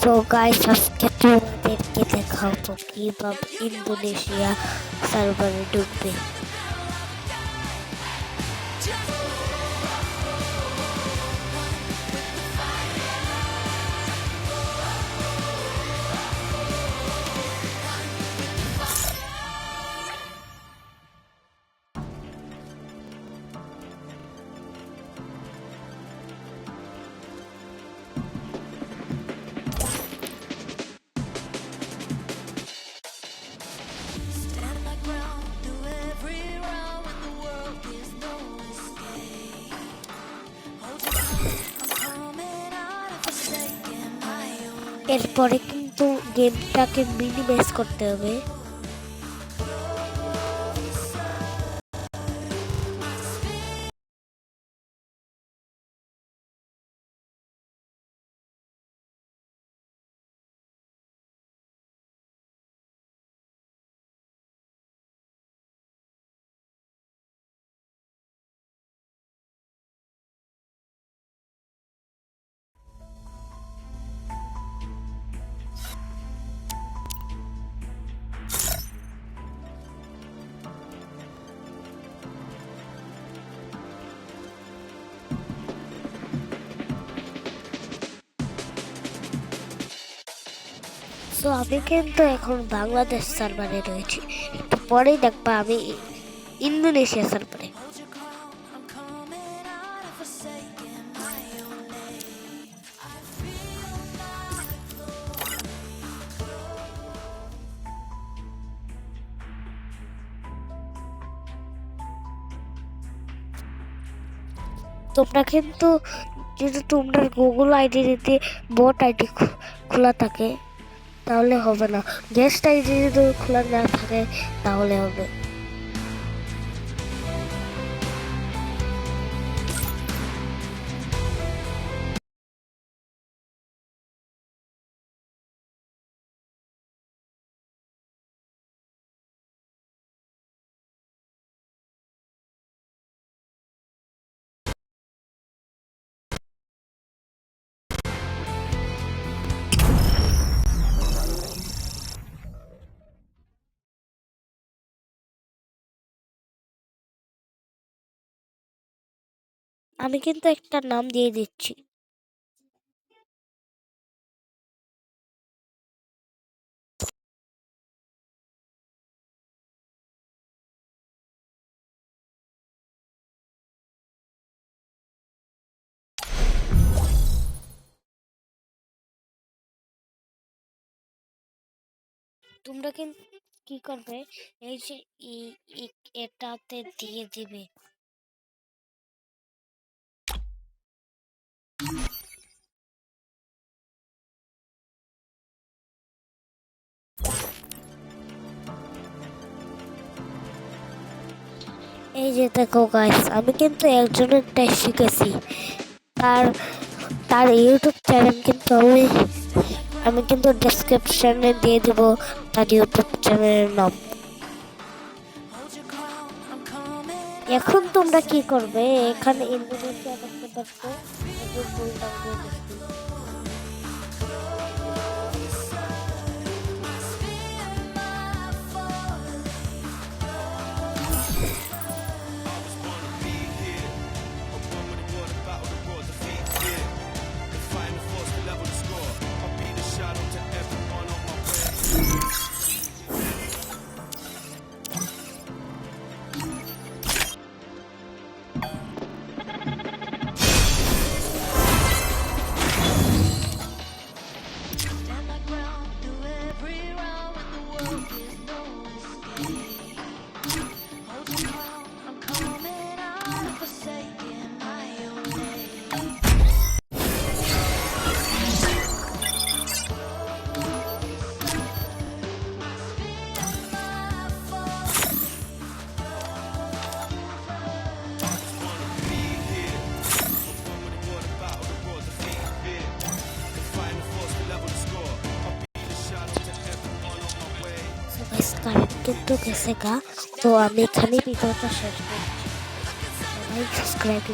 So guys আজকে তোমাদেরকে দেখাবো কিভাবে ইন্দোনেশিয়া সার্ভারে ঢুকবে। এরপরে কিন্তু গেমটাকে মিনিমাইজ করতে হবে। তো আমি কিন্তু এখন বাংলাদেশ সার্ভারে রয়েছি, একটু পরেই দেখবা আমি ইন্দোনেশিয়া সার্ভারে। তোমরা কিন্তু যদি তোমরা গুগল আইডিতে বট আইডি খোলা থাকে তাহলে হবে না, গেস্ট আইডি যদি খোলা না থাকে তাহলে হবে। আমি কিন্তু একটা নাম দিয়ে দিচ্ছি। তোমরা কিন্তু কি করবে, এই যে এটাতে দিয়ে দিবে। এই যে দেখো গাইস, আমি কিন্তু একজনের টেস্ট শিখেছি। তার তার ইউটিউব চ্যানেল কিন্তু আমি কিন্তু ডেসক্রিপশনে দিয়ে দেব তার ইউটিউব চ্যানেলের নাম। এখন তোমরা কি করবে, এখানে ইন্দোনেশিয়া দেখতে পাচ্ছ, কারেন্ট কিন্তু গেছে গা। তো আমি এখানে ভিডিওটা শেষ করছি। সবাই সাবস্ক্রাইব